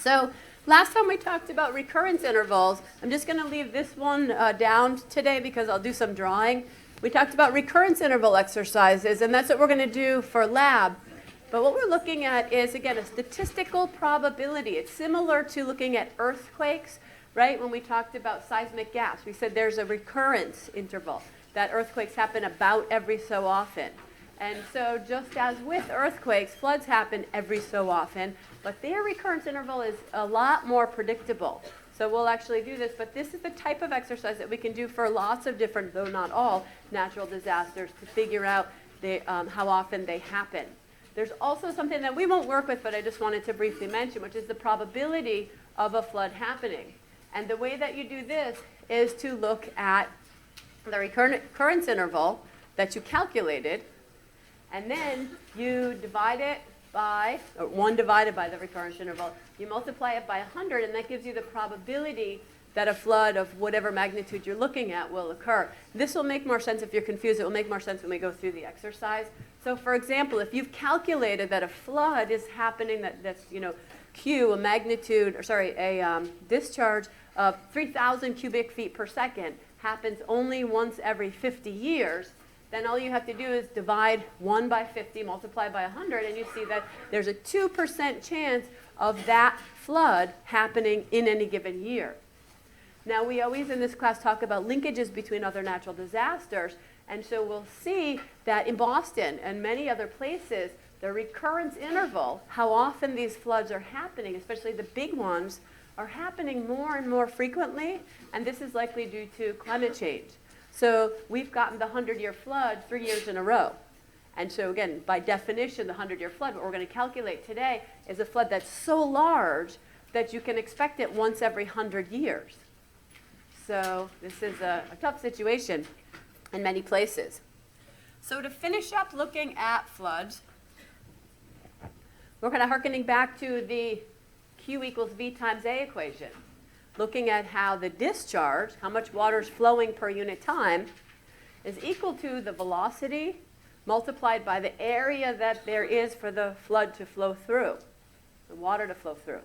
So last time we talked about recurrence intervals. I'm just going to leave this one down today because I'll do some drawing. We talked about recurrence interval exercises, and that's what we're going to do for lab. But what we're looking at is, again, a statistical probability. It's similar to looking at earthquakes, right? When we talked about seismic gaps, we said there's a recurrence interval, that earthquakes happen about every so often. And so just as with earthquakes, floods happen every so often, but their recurrence interval is a lot more predictable. So we'll actually do this, but this is the type of exercise that we can do for lots of different, though not all, natural disasters to figure out how often they happen. There's also something that we won't work with, but I just wanted to briefly mention, which is the probability of a flood happening. And the way that you do this is to look at the recurrence interval that you calculated, and then you divide it by, or 1 divided by the recurrence interval. You multiply it by 100, and that gives you the probability that a flood of whatever magnitude you're looking at will occur. This will make more sense if you're confused. It will make more sense when we go through the exercise. So for example, if you've calculated that a flood is happening, that's Q, a magnitude, or sorry, a discharge of 3,000 cubic feet per second happens only once every 50 years, then all you have to do is divide 1 by 50, multiply by 100, and you see that there's a 2% chance of that flood happening in any given year. Now, we always in this class talk about linkages between other natural disasters, and so we'll see that in Boston and many other places, the recurrence interval, how often these floods are happening, especially the big ones, are happening more and more frequently, and this is likely due to climate change. So we've gotten the 100-year flood 3 years in a row. And so again, by definition, the 100-year flood, what we're going to calculate today is a flood that's so large that you can expect it once every 100 years. So this is a tough situation in many places. So to finish up looking at floods, we're kind of hearkening back to the Q equals V times A equation, looking at how the discharge, how much water is flowing per unit time, is equal to the velocity multiplied by the area that there is for the flood to flow through, the water to flow through.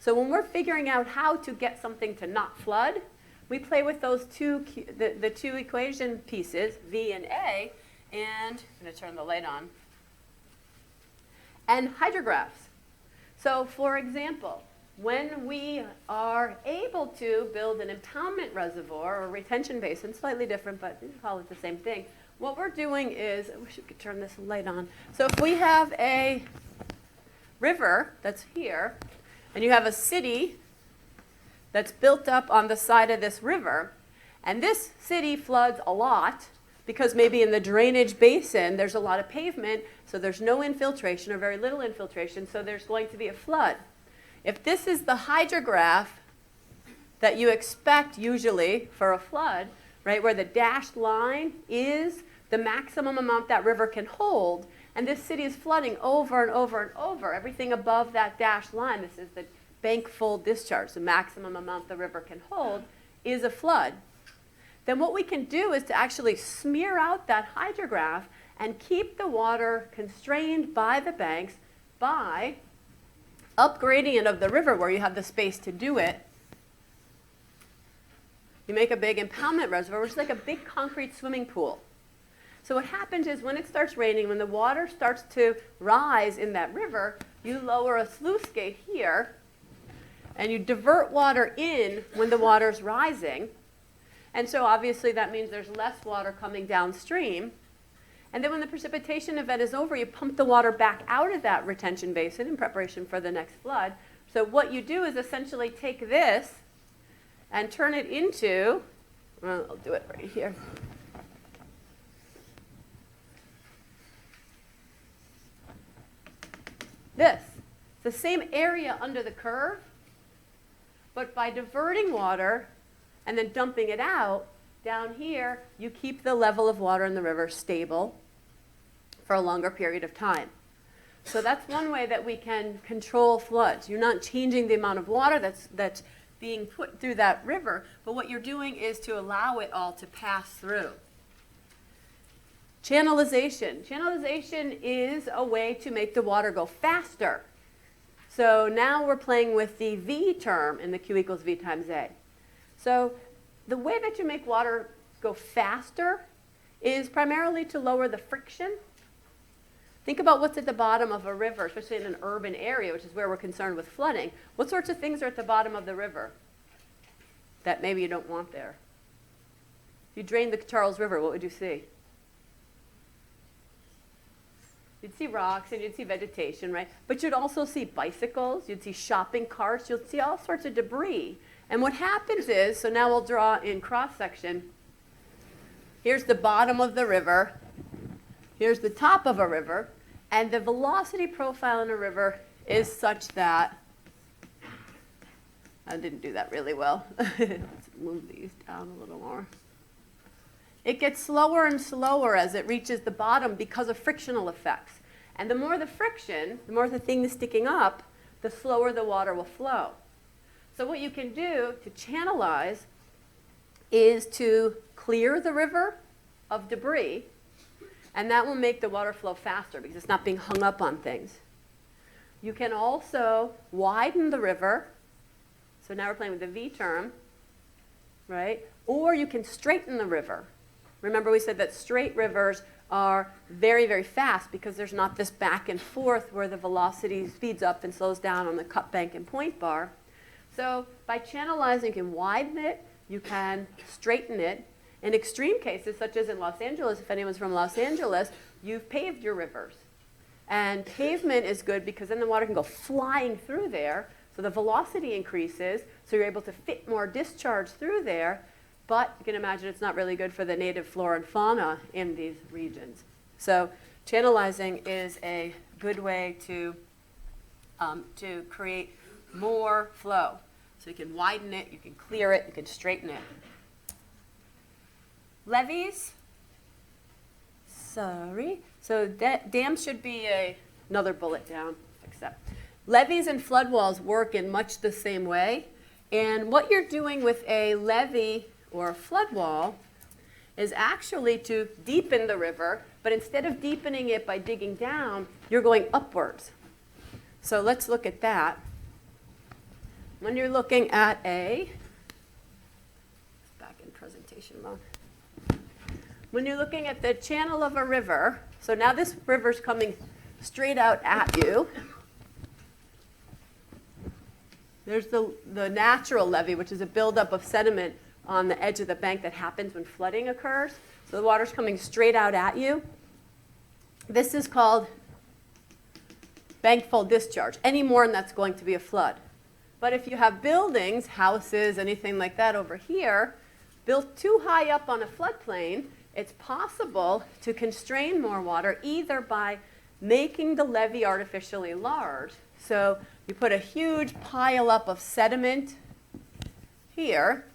So when we're figuring out how to get something to not flood, we play with those the two equation pieces, V and A, and I'm going to turn the light on, and hydrographs. So for example, when we are able to build an impoundment reservoir or retention basin, slightly different, but we call it the same thing, what we're doing is, I wish we could turn this light on. So if we have a river that's here, and you have a city that's built up on the side of this river, and this city floods a lot because maybe in the drainage basin there's a lot of pavement, so there's no infiltration or very little infiltration, so there's going to be a flood. If this is the hydrograph that you expect usually for a flood, right, where the dashed line is the maximum amount that river can hold, and this city is flooding over and over and over, everything above that dashed line, this is the bank full discharge, the maximum amount the river can hold, is a flood. Then what we can do is to actually smear out that hydrograph and keep the water constrained by the banks by up gradient of the river where you have the space to do it. You make a big impoundment reservoir, which is like a big concrete swimming pool. So what happens is when it starts raining, when the water starts to rise in that river, you lower a sluice gate here, and you divert water in when the water's rising. And so obviously that means there's less water coming downstream. And then when the precipitation event is over, you pump the water back out of that retention basin in preparation for the next flood. So what you do is essentially take this and turn it into, well, I'll do it right here. This. It's the same area under the curve, but by diverting water and then dumping it out, down here, you keep the level of water in the river stable for a longer period of time. So that's one way that we can control floods. You're not changing the amount of water that's being put through that river, but what you're doing is to allow it all to pass through. Channelization. Channelization is a way to make the water go faster. So now we're playing with the V term in the Q equals V times A. So the way that you make water go faster is primarily to lower the friction. Think about what's at the bottom of a river, especially in an urban area, which is where we're concerned with flooding. What sorts of things are at the bottom of the river that maybe you don't want there? If you drained the Charles River, what would you see? You'd see rocks and you'd see vegetation, right? But you'd also see bicycles, you'd see shopping carts, you'd see all sorts of debris. And what happens is, so now we'll draw in cross-section. Here's the bottom of the river. Here's the top of a river. And the velocity profile in a river is such that, I didn't do that really well. Let's move these down a little more. It gets slower and slower as it reaches the bottom because of frictional effects. And the more the friction, the more the thing is sticking up, the slower the water will flow. So what you can do to channelize is to clear the river of debris, and that will make the water flow faster because it's not being hung up on things. You can also widen the river. So now we're playing with the V term, right? Or you can straighten the river. Remember we said that straight rivers are very, very fast because there's not this back and forth where the velocity speeds up and slows down on the cut bank and point bar. So by channelizing, you can widen it, you can straighten it. In extreme cases, such as in Los Angeles, if anyone's from Los Angeles, you've paved your rivers. And pavement is good because then the water can go flying through there, so the velocity increases, so you're able to fit more discharge through there. But you can imagine it's not really good for the native flora and fauna in these regions. So channelizing is a good way to create more flow. So you can widen it, you can clear it, you can straighten it. Levees. Sorry. So dams should be another bullet down. Fix that. Levees and flood walls work in much the same way. And what you're doing with a levee or a flood wall is actually to deepen the river, but instead of deepening it by digging down, you're going upwards. So let's look at that. When you're looking at back in presentation mode. When you're looking at the channel of a river, so now this river's coming straight out at you. There's the natural levee, which is a buildup of sediment on the edge of the bank that happens when flooding occurs. So the water's coming straight out at you. This is called bankful discharge. Any more and that's going to be a flood. But if you have buildings, houses, anything like that over here, built too high up on a floodplain, it's possible to constrain more water either by making the levee artificially large. So you put a huge pile up of sediment here.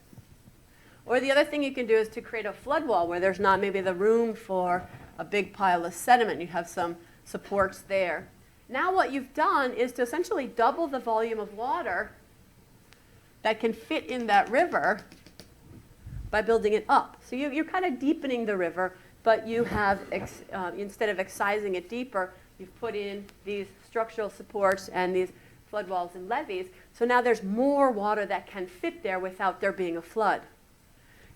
Or the other thing you can do is to create a flood wall where there's not maybe the room for a big pile of sediment. You have some supports there. Now what you've done is to essentially double the volume of water that can fit in that river by building it up. So you're kind of deepening the river, but you have, instead of excising it deeper, you've put in these structural supports and these flood walls and levees. So now there's more water that can fit there without there being a flood.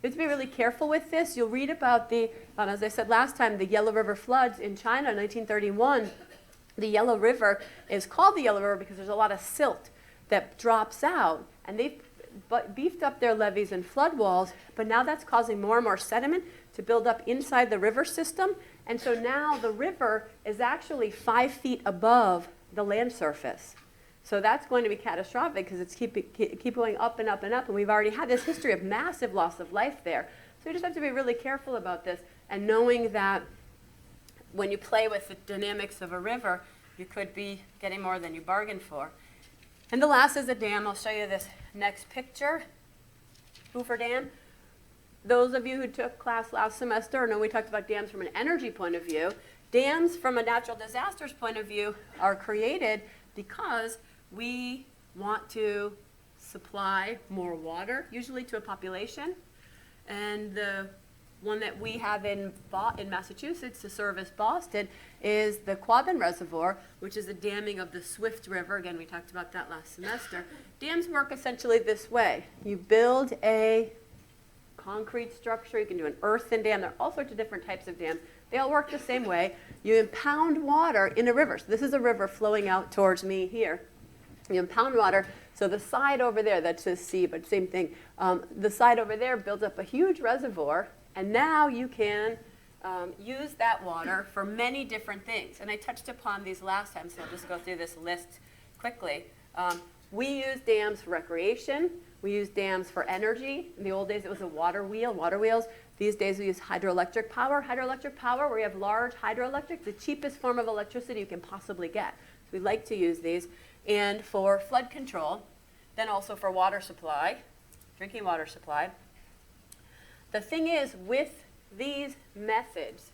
You have to be really careful with this. You'll read about the, as I said last time, the Yellow River floods in China in 1931. The Yellow River is called the Yellow River because there's a lot of silt that drops out. And they've beefed up their levees and flood walls, but now that's causing more and more sediment to build up inside the river system. And so now the river is actually 5 feet above the land surface. So that's going to be catastrophic because it's keep going up and up and up, and we've already had this history of massive loss of life there. So you just have to be really careful about this, and knowing that when you play with the dynamics of a river, you could be getting more than you bargained for. And the last is a dam. I'll show you this next picture. Hoover Dam. Those of you who took class last semester know we talked about dams from an energy point of view. Dams from a natural disasters point of view are created because we want to supply more water, usually to a population. And the one that we have in Massachusetts to service Boston is the Quabbin Reservoir, which is a damming of the Swift River. Again, we talked about that last semester. Dams work essentially this way. You build a concrete structure. You can do an earthen dam. There are all sorts of different types of dams. They all work the same way. You impound water in a river. So this is a river flowing out towards me here. You impound water. So the side over there, that says sea, but same thing. The side over there builds up a huge reservoir, and now you can use that water for many different things. And I touched upon these last time, so I'll just go through this list quickly. We use dams for recreation. We use dams for energy. In the old days, it was a water wheels. These days, we use hydroelectric power. Hydroelectric power, where you have large hydroelectric, the cheapest form of electricity you can possibly get. So we like to use these. And for flood control, then also for water supply, drinking water supply. The thing is, with these methods,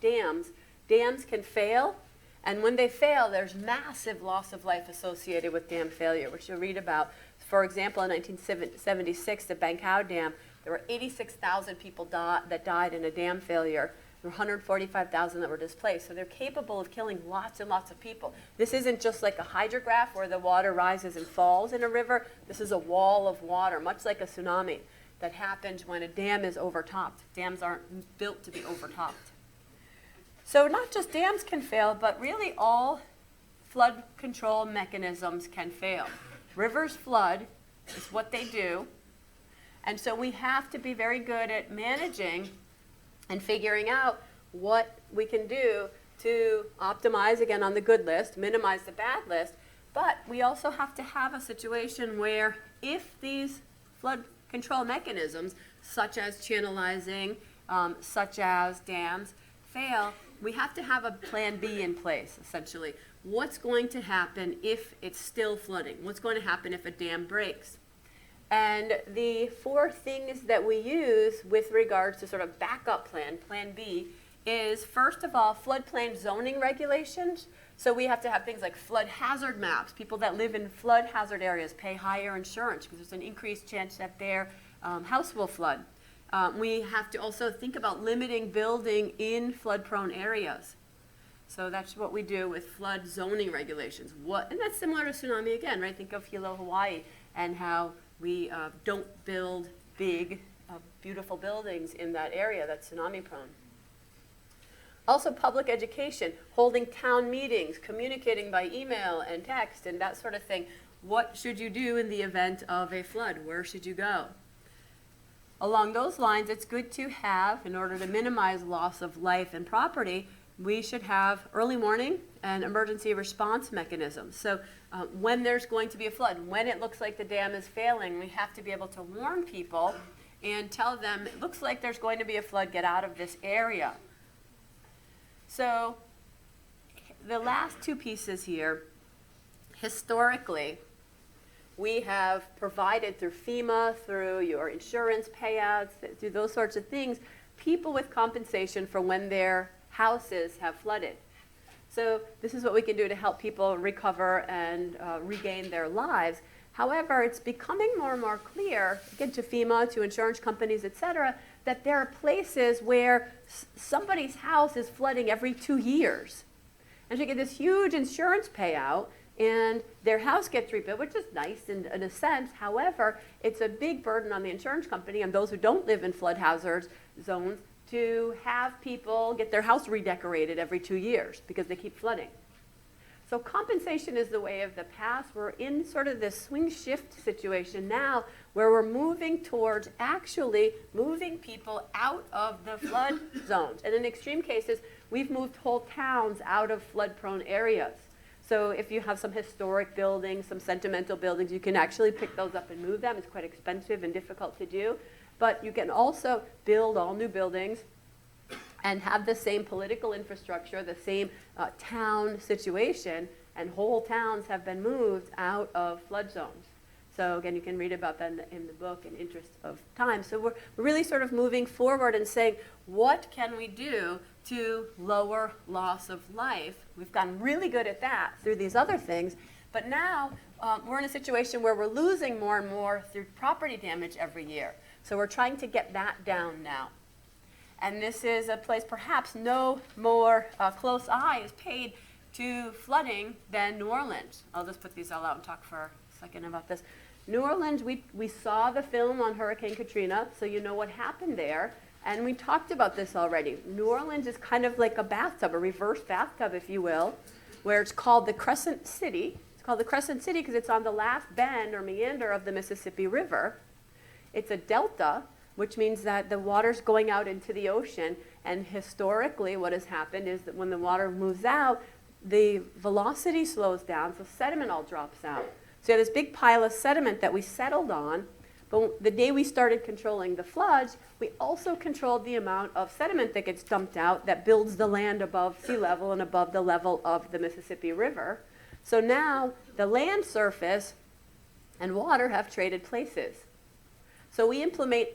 dams can fail. And when they fail, there's massive loss of life associated with dam failure, which you'll read about. For example, in 1976, the Bangkok Dam, there were 86,000 people that died in a dam failure. There were 145,000 that were displaced. So they're capable of killing lots and lots of people. This isn't just like a hydrograph where the water rises and falls in a river. This is a wall of water, much like a tsunami that happens when a dam is overtopped. Dams aren't built to be overtopped. So not just dams can fail, but really all flood control mechanisms can fail. Rivers flood is what they do. And so we have to be very good at managing and figuring out what we can do to optimize, again, on the good list, minimize the bad list. But we also have to have a situation where if these flood control mechanisms, such as channelizing, such as dams, fail, we have to have a plan B in place, essentially. What's going to happen if it's still flooding? What's going to happen if a dam breaks? And the four things that we use with regards to sort of backup plan B, is first of all, floodplain zoning regulations. So we have to have things like flood hazard maps. People that live in flood hazard areas pay higher insurance because there's an increased chance that their house will flood. We have to also think about limiting building in flood-prone areas. So that's what we do with flood zoning regulations. And that's similar to tsunami again, right? Think of Hilo, Hawaii, and how we don't build big, beautiful buildings in that area that's tsunami-prone. Also, public education, holding town meetings, communicating by email and text and that sort of thing. What should you do in the event of a flood? Where should you go? Along those lines, it's good to have, in order to minimize loss of life and property, we should have early warning and emergency response mechanisms. So when there's going to be a flood, when it looks like the dam is failing, we have to be able to warn people and tell them, it looks like there's going to be a flood, get out of this area. So the last two pieces here, historically, we have provided through FEMA, through your insurance payouts, through those sorts of things, people with compensation for when their houses have flooded. So this is what we can do to help people recover and regain their lives. However, it's becoming more and more clear, again to FEMA, to insurance companies, et cetera, that there are places where somebody's house is flooding every 2 years. And you get this huge insurance payout, and their house gets rebuilt, which is nice in a sense. However, it's a big burden on the insurance company and those who don't live in flood hazard zones to have people get their house redecorated every 2 years because they keep flooding. So compensation is the way of the past. We're in sort of this swing shift situation now where we're moving towards actually moving people out of the flood zones. And in extreme cases, we've moved whole towns out of flood-prone areas. So if you have some historic buildings, some sentimental buildings, you can actually pick those up and move them. It's quite expensive and difficult to do. But you can also build all new buildings and have the same political infrastructure, the same town situation, and whole towns have been moved out of flood zones. So again, you can read about that in the book in interest of time. So we're really sort of moving forward and saying, what can we do to lower loss of life? We've gotten really good at that through these other things, but now we're in a situation where we're losing more and more through property damage every year. So we're trying to get that down now. And this is a place perhaps no more close eye is paid to flooding than New Orleans. I'll just put these all out and talk for a second about this. New Orleans, we saw the film on Hurricane Katrina, so you know what happened there. And we talked about this already. New Orleans is kind of like a bathtub, a reverse bathtub, if you will, where it's called the Crescent City. It's called the Crescent City because it's on the last bend or meander of the Mississippi River. It's a delta, which means that the water's going out into the ocean. And historically, what has happened is that when the water moves out, the velocity slows down, so sediment all drops out. So you have this big pile of sediment that we settled on, but the day we started controlling the floods, we also controlled the amount of sediment that gets dumped out that builds the land above sea level and above the level of the Mississippi River. So now the land surface and water have traded places. So we implement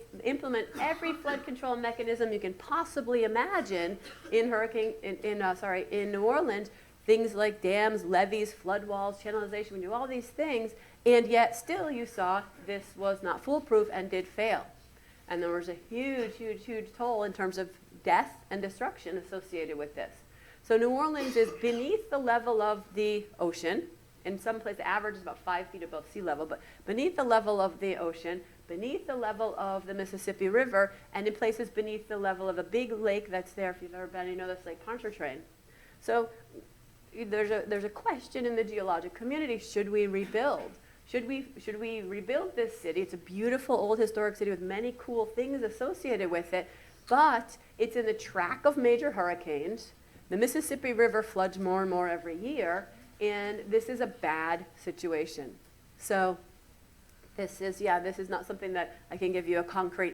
every flood control mechanism you can possibly imagine in New Orleans. Things like dams, levees, flood walls, channelization, we do all these things, and yet still you saw this was not foolproof and did fail. And there was a huge, huge, huge toll in terms of death and destruction associated with this. So New Orleans is beneath the level of the ocean. In some places, the average is about 5 feet above sea level, but beneath the level of the ocean, beneath the level of the Mississippi River, and in places beneath the level of a big lake that's there. If you've ever been, you know that's Lake Pontchartrain. So there's a question in the geologic community: should we rebuild? Should we rebuild this city? It's a beautiful old historic city with many cool things associated with it, but it's in the track of major hurricanes. The Mississippi River floods more and more every year, and this is a bad situation. So this is not something that I can give you a concrete